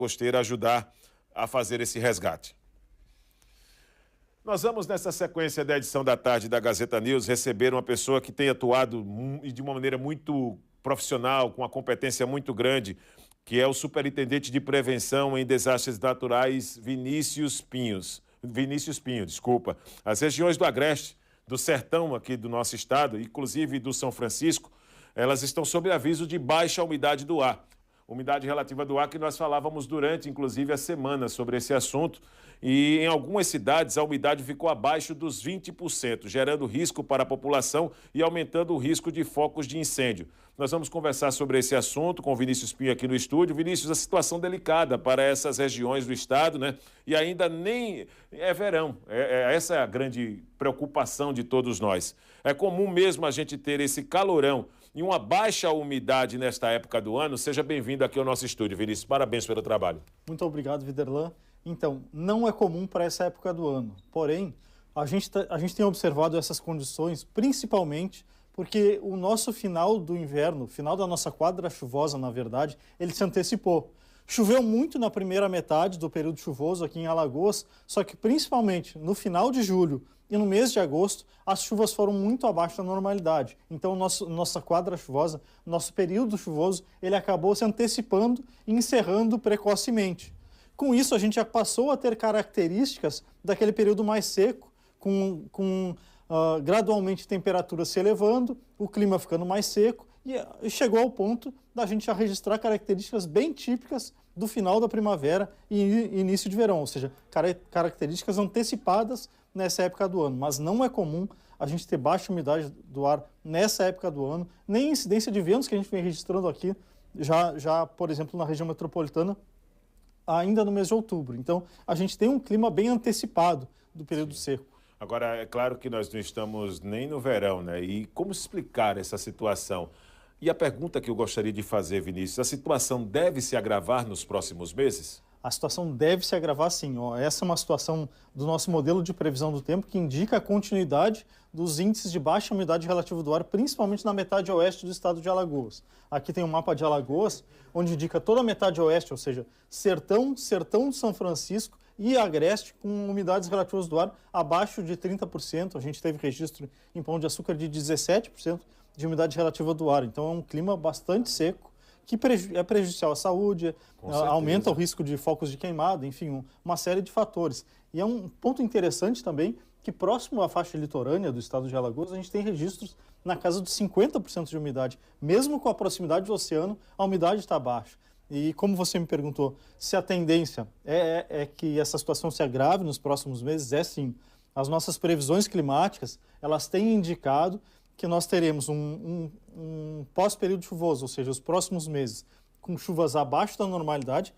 costeira ajudar a fazer esse resgate. Nós vamos, nessa sequência da edição da tarde da Gazeta News, receber uma pessoa que tem atuado de uma maneira muito profissional, com uma competência muito grande, que é o Superintendente de Prevenção em Desastres Naturais, Vinícius Pinho. As regiões do Agreste, do Sertão aqui do nosso estado, inclusive do São Francisco, elas estão sob aviso de baixa umidade do ar. Umidade relativa do ar que nós falávamos durante, inclusive, a semana sobre esse assunto. E em algumas cidades a umidade ficou abaixo dos 20%, gerando risco para a população e aumentando o risco de focos de incêndio. Nós vamos conversar sobre esse assunto com o Vinícius Pinho aqui no estúdio. Vinícius, a situação delicada para essas regiões do estado, né? E ainda nem é verão. Essa é a grande preocupação de todos nós. É comum mesmo a gente ter esse calorão e uma baixa umidade nesta época do ano. Seja bem-vindo aqui ao nosso estúdio, Vinícius. Parabéns pelo trabalho. Muito obrigado, Viderlan. Então, não é comum para essa época do ano. Porém, a gente tem observado essas condições, principalmente porque o nosso final do inverno, final da nossa quadra chuvosa, na verdade, ele se antecipou. Choveu muito na primeira metade do período chuvoso aqui em Alagoas, só que principalmente no final de julho e no mês de agosto, as chuvas foram muito abaixo da normalidade. Então, nossa quadra chuvosa, nosso período chuvoso, ele acabou se antecipando e encerrando precocemente. Com isso, a gente já passou a ter características daquele período mais seco, com gradualmente temperaturas se elevando, o clima ficando mais seco, e chegou ao ponto da gente já registrar características bem típicas do final da primavera e início de verão, ou seja, características antecipadas nessa época do ano. Mas não é comum a gente ter baixa umidade do ar nessa época do ano, nem incidência de ventos que a gente vem registrando aqui, já por exemplo, na região metropolitana, ainda no mês de outubro. Então, a gente tem um clima bem antecipado do período seco. Agora, é claro que nós não estamos nem no verão, né? E como explicar essa situação? E a pergunta que eu gostaria de fazer, Vinícius, a situação deve se agravar nos próximos meses? A situação deve se agravar sim. Essa é uma situação do nosso modelo de previsão do tempo que indica a continuidade dos índices de baixa umidade relativa do ar, principalmente na metade oeste do estado de Alagoas. Aqui tem um mapa de Alagoas, onde indica toda a metade oeste, ou seja, sertão de São Francisco e Agreste, com umidades relativas do ar abaixo de 30%. A gente teve registro em Pão de Açúcar de 17% de umidade relativa do ar. Então é um clima bastante seco, que é prejudicial à saúde, aumenta o risco de focos de queimada, enfim, uma série de fatores. E é um ponto interessante também que próximo à faixa litorânea do estado de Alagoas, a gente tem registros na casa de 50% de umidade. Mesmo com a proximidade do oceano, a umidade está baixa. E como você me perguntou, se a tendência é que essa situação se agrave nos próximos meses, é sim. As nossas previsões climáticas, elas têm indicado que nós teremos um pós-período chuvoso, ou seja, os próximos meses, com chuvas abaixo da normalidade,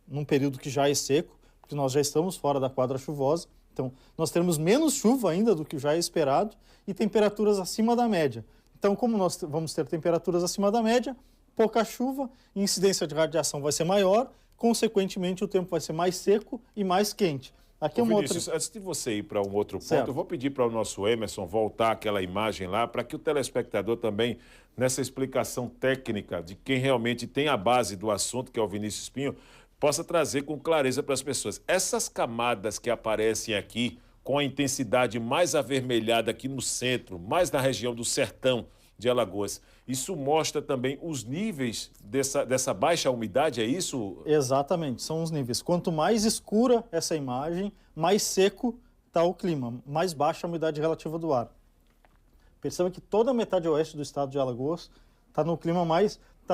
num período que já é seco, porque nós já estamos fora da quadra chuvosa. Então, nós teremos menos chuva ainda do que já é esperado e temperaturas acima da média. Então, como nós vamos ter temperaturas acima da média, pouca chuva, incidência de radiação vai ser maior, consequentemente o tempo vai ser mais seco e mais quente. Aqui é Vinícius, antes de você ir para um outro ponto, certo, eu vou pedir para o nosso Emerson voltar aquela imagem lá, para que o telespectador também, nessa explicação técnica de quem realmente tem a base do assunto, que é o Vinícius Pinho, possa trazer com clareza para as pessoas. Essas camadas que aparecem aqui, com a intensidade mais avermelhada aqui no centro, mais na região do sertão de Alagoas, isso mostra também os níveis dessa baixa umidade, é isso? Exatamente, são os níveis. Quanto mais escura essa imagem, mais seco está o clima, mais baixa a umidade relativa do ar. Perceba que toda a metade oeste do estado de Alagoas está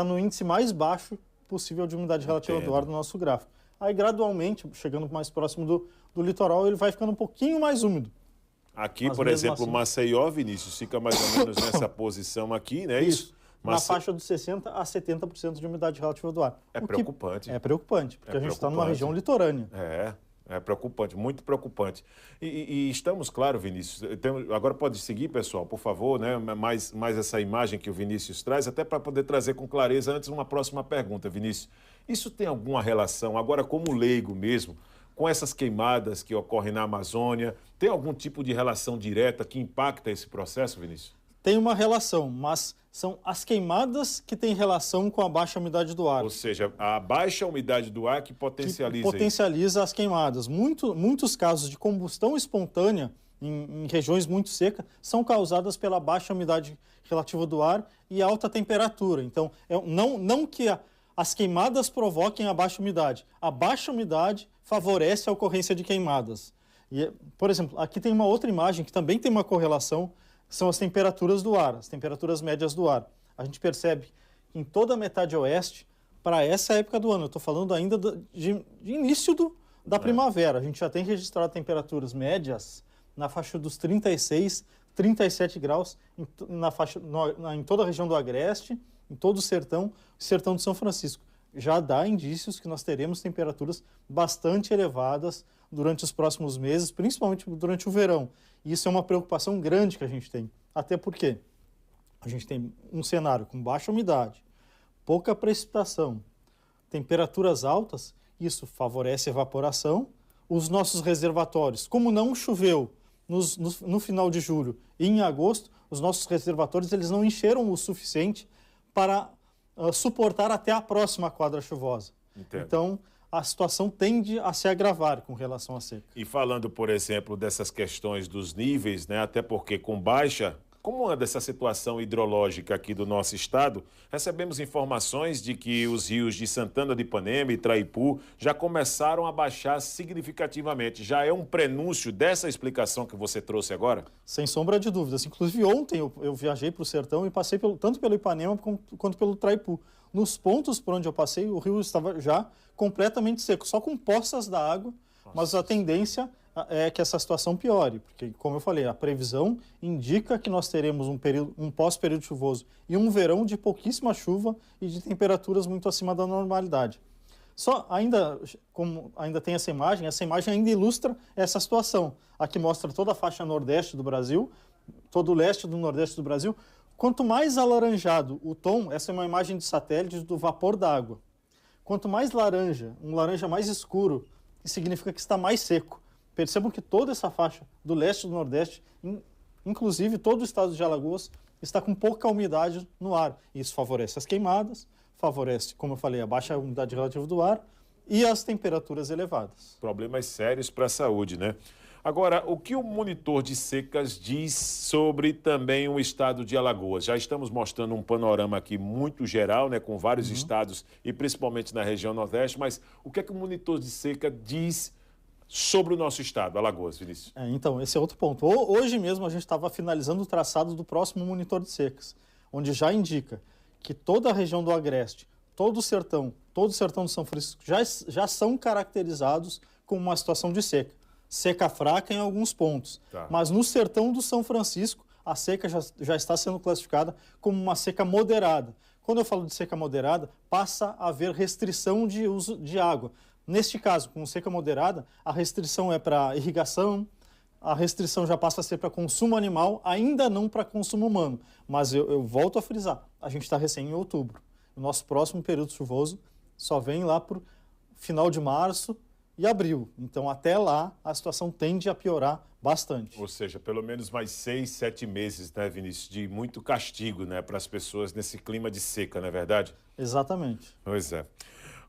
no índice mais baixo possível de umidade relativa do ar do nosso gráfico. Aí, gradualmente, chegando mais próximo do litoral, ele vai ficando um pouquinho mais úmido. Aqui, por exemplo, assim, Maceió, Vinícius, fica mais ou menos nessa posição aqui, né? Isso. Na faixa dos 60% a 70% de umidade relativa do ar. É preocupante. É preocupante, porque a gente está numa região litorânea. É preocupante, muito preocupante. E estamos, claro, Vinícius, agora pode seguir, pessoal, por favor, né? Mais essa imagem que o Vinícius traz, até para poder trazer com clareza antes uma próxima pergunta, Vinícius. Isso tem alguma relação, agora como leigo mesmo, com essas queimadas que ocorrem na Amazônia? Tem algum tipo de relação direta que impacta esse processo, Vinícius? Tem uma relação, mas são as queimadas que têm relação com a baixa umidade do ar. Ou seja, a baixa umidade do ar que potencializa isso. Potencializa as queimadas. Muitos casos de combustão espontânea em regiões muito secas são causadas pela baixa umidade relativa do ar e alta temperatura. Então, não que as queimadas provoquem a baixa umidade. A baixa umidade favorece a ocorrência de queimadas. E, por exemplo, aqui tem uma outra imagem que também tem uma correlação, são as temperaturas do ar, as temperaturas médias do ar. A gente percebe que em toda a metade oeste, para essa época do ano, eu estou falando ainda de início da primavera, a gente já tem registrado temperaturas médias na faixa dos 36, 37 graus em toda a região do Agreste, em todo o sertão de São Francisco. Já dá indícios que nós teremos temperaturas bastante elevadas durante os próximos meses, principalmente durante o verão. E isso é uma preocupação grande que a gente tem. Até porque a gente tem um cenário com baixa umidade, pouca precipitação, temperaturas altas, isso favorece a evaporação. Os nossos reservatórios, como não choveu no final de julho e em agosto, os nossos reservatórios eles não encheram o suficiente para suportar até a próxima quadra chuvosa. Entendo. Então, a situação tende a se agravar com relação à seca. E falando, por exemplo, dessas questões dos níveis, né, até porque com baixa, como anda essa situação hidrológica aqui do nosso estado, recebemos informações de que os rios de Santana de Ipanema e Traipu já começaram a baixar significativamente. Já é um prenúncio dessa explicação que você trouxe agora? Sem sombra de dúvidas. Inclusive, ontem eu viajei para o sertão e passei tanto pelo Ipanema quanto pelo Traipu. Nos pontos por onde eu passei, o rio estava já completamente seco, só com poças d'água, mas a tendência é que essa situação piore, porque, como eu falei, a previsão indica que nós teremos um pós-período chuvoso e um verão de pouquíssima chuva e de temperaturas muito acima da normalidade. Como ainda tem essa imagem ainda ilustra essa situação. Aqui mostra toda a faixa nordeste do Brasil, todo o leste do nordeste do Brasil. Quanto mais alaranjado o tom, essa é uma imagem de satélite do vapor d'água. Quanto mais laranja, um laranja mais escuro, significa que está mais seco. Percebam que toda essa faixa do leste e do nordeste, inclusive todo o estado de Alagoas, está com pouca umidade no ar. Isso favorece as queimadas, favorece, como eu falei, a baixa umidade relativa do ar e as temperaturas elevadas. Problemas sérios para a saúde, né? Agora, o que o monitor de secas diz sobre também o estado de Alagoas? Já estamos mostrando um panorama aqui muito geral, né, com vários estados e principalmente na região Nordeste, mas o que é que o monitor de seca diz sobre o nosso estado, Alagoas, Vinícius? Então, esse é outro ponto. Hoje mesmo a gente estava finalizando o traçado do próximo monitor de secas, onde já indica que toda a região do Agreste, todo o sertão de São Francisco já são caracterizados com uma situação de seca. Seca fraca em alguns pontos, mas no sertão do São Francisco, a seca já está sendo classificada como uma seca moderada. Quando eu falo de seca moderada, passa a haver restrição de uso de água. Neste caso, com seca moderada, a restrição é para irrigação, a restrição já passa a ser para consumo animal, ainda não para consumo humano. Mas eu volto a frisar, a gente está recém em outubro. O nosso próximo período chuvoso só vem lá para o final de março e abril. Então, até lá, a situação tende a piorar bastante. Ou seja, pelo menos mais 6, 7 meses, né, Vinícius, de muito castigo, né, para as pessoas nesse clima de seca, não é verdade? Exatamente. Pois é.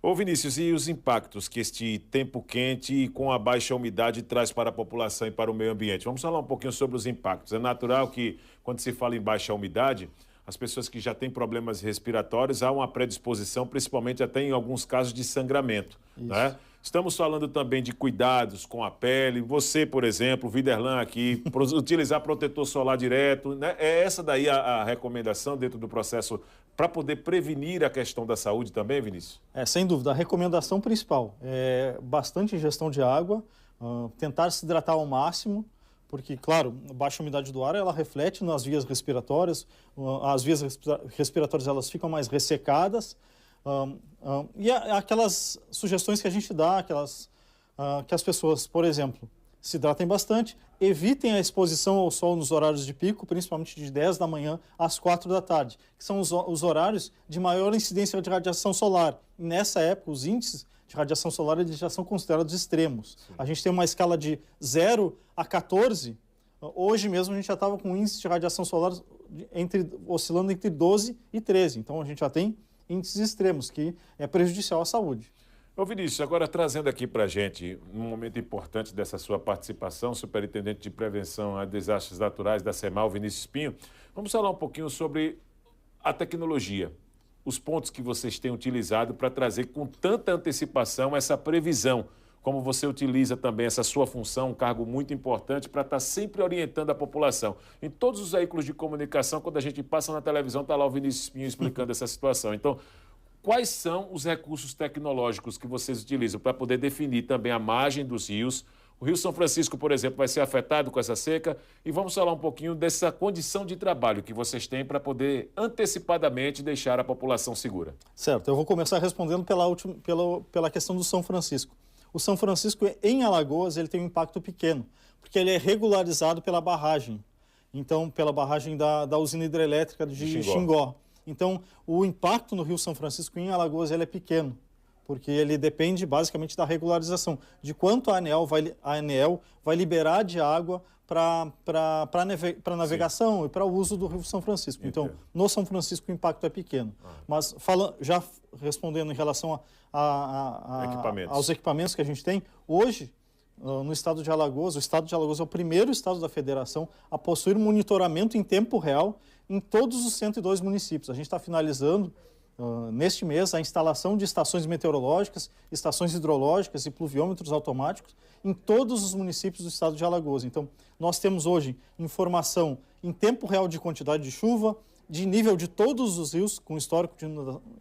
Ô Vinícius, e os impactos que este tempo quente e com a baixa umidade traz para a população e para o meio ambiente? Vamos falar um pouquinho sobre os impactos. É natural que, quando se fala em baixa umidade, as pessoas que já têm problemas respiratórios há uma predisposição, principalmente até em alguns casos de sangramento, né? Estamos falando também de cuidados com a pele. Você, por exemplo, o Viderlan aqui, utilizar protetor solar direto, né? É essa daí a recomendação dentro do processo para poder prevenir a questão da saúde também, Vinícius? Sem dúvida. A recomendação principal é bastante ingestão de água, tentar se hidratar ao máximo, porque, claro, a baixa umidade do ar, ela reflete nas vias respiratórias, as vias respiratórias elas ficam mais ressecadas, e aquelas sugestões que a gente dá, que as pessoas, por exemplo, se hidratem bastante, evitem a exposição ao sol nos horários de pico, principalmente de 10 da manhã às 4 da tarde, que são os horários de maior incidência de radiação solar. E nessa época, os índices de radiação solar eles já são considerados extremos. Sim. A gente tem uma escala de 0 a 14, Hoje mesmo a gente já estava com um índice de radiação solar oscilando entre 12 e 13. Então a gente já tem índices extremos, que é prejudicial à saúde. Ô Vinícius, agora trazendo aqui para a gente um momento importante dessa sua participação, Superintendente de Prevenção a Desastres Naturais da CEMAL, Vinícius Pinho, vamos falar um pouquinho sobre a tecnologia, os pontos que vocês têm utilizado para trazer com tanta antecipação essa previsão, como você utiliza também essa sua função, um cargo muito importante para estar sempre orientando a população. Em todos os veículos de comunicação, quando a gente passa na televisão, está lá o Vinícius Pinho explicando essa situação. Então, quais são os recursos tecnológicos que vocês utilizam para poder definir também a margem dos rios? O Rio São Francisco, por exemplo, vai ser afetado com essa seca e vamos falar um pouquinho dessa condição de trabalho que vocês têm para poder antecipadamente deixar a população segura. Certo, eu vou começar respondendo pela questão do São Francisco. O São Francisco, em Alagoas, ele tem um impacto pequeno, porque ele é regularizado pela barragem. Então, pela barragem da usina hidrelétrica de Xingó. Então, o impacto no Rio São Francisco, em Alagoas, ele é pequeno, porque ele depende basicamente da regularização, de quanto a ANEEL vai liberar de água para navegação e para o uso do Rio São Francisco. Então, no São Francisco o impacto é pequeno. Mas já respondendo em relação aos equipamentos que a gente tem, hoje, no estado de Alagoas, o estado de Alagoas é o primeiro estado da federação a possuir monitoramento em tempo real em todos os 102 municípios. A gente está finalizando, neste mês, a instalação de estações meteorológicas, estações hidrológicas e pluviômetros automáticos em todos os municípios do estado de Alagoas. Então, nós temos hoje informação em tempo real de quantidade de chuva, de nível de todos os rios, com histórico de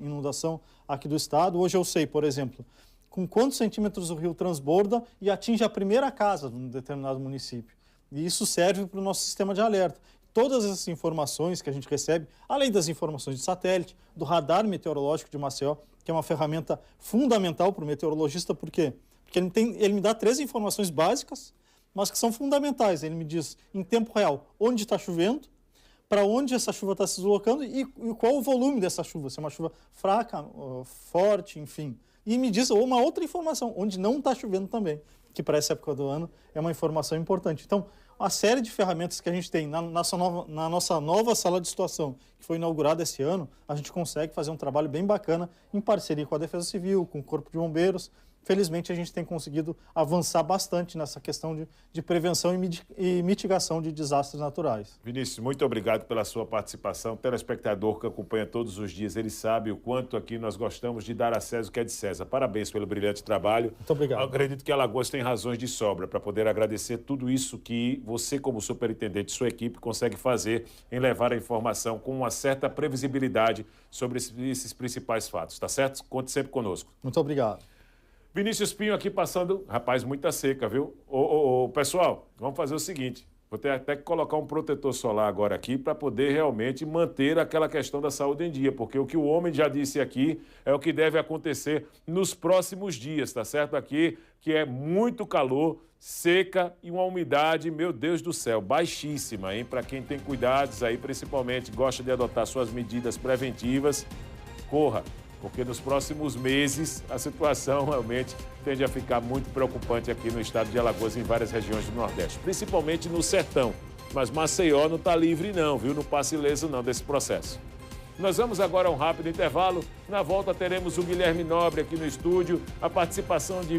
inundação aqui do estado. Hoje eu sei, por exemplo, com quantos centímetros o rio transborda e atinge a primeira casa de um determinado município. E isso serve para o nosso sistema de alerta. Todas essas informações que a gente recebe, além das informações de satélite, do radar meteorológico de Maceió, que é uma ferramenta fundamental para o meteorologista, por quê? Porque ele me dá 3 informações básicas, mas que são fundamentais. Ele me diz, em tempo real, onde está chovendo, para onde essa chuva está se deslocando e qual o volume dessa chuva, se é uma chuva fraca, forte, enfim. E me diz uma outra informação, onde não está chovendo também, que para essa época do ano é uma informação importante. Então, a série de ferramentas que a gente tem na nossa nova sala de situação, que foi inaugurada esse ano, a gente consegue fazer um trabalho bem bacana em parceria com a Defesa Civil, com o Corpo de Bombeiros. Felizmente, a gente tem conseguido avançar bastante nessa questão de prevenção e mitigação de desastres naturais. Vinícius, muito obrigado pela sua participação. O telespectador que acompanha todos os dias, ele sabe o quanto aqui nós gostamos de dar a César o que é de César. Parabéns pelo brilhante trabalho. Muito obrigado. Eu acredito que Alagoas tem razões de sobra para poder agradecer tudo isso que você, como superintendente e sua equipe, consegue fazer em levar a informação com uma certa previsibilidade sobre esses principais fatos, tá certo? Conte sempre conosco. Muito obrigado. Vinícius Pinho aqui passando, rapaz, muita seca, viu? Pessoal, vamos fazer o seguinte, vou ter até que colocar um protetor solar agora aqui para poder realmente manter aquela questão da saúde em dia, porque o que o homem já disse aqui é o que deve acontecer nos próximos dias, tá certo? Aqui, que é muito calor, seca e uma umidade, meu Deus do céu, baixíssima, hein? Para quem tem cuidados aí, principalmente gosta de adotar suas medidas preventivas, corra. Porque nos próximos meses a situação realmente tende a ficar muito preocupante aqui no estado de Alagoas, em várias regiões do Nordeste, principalmente no sertão. Mas Maceió não está livre não, viu? Não passa ileso não desse processo. Nós vamos agora a um rápido intervalo. Na volta teremos o Guilherme Nobre aqui no estúdio, a participação de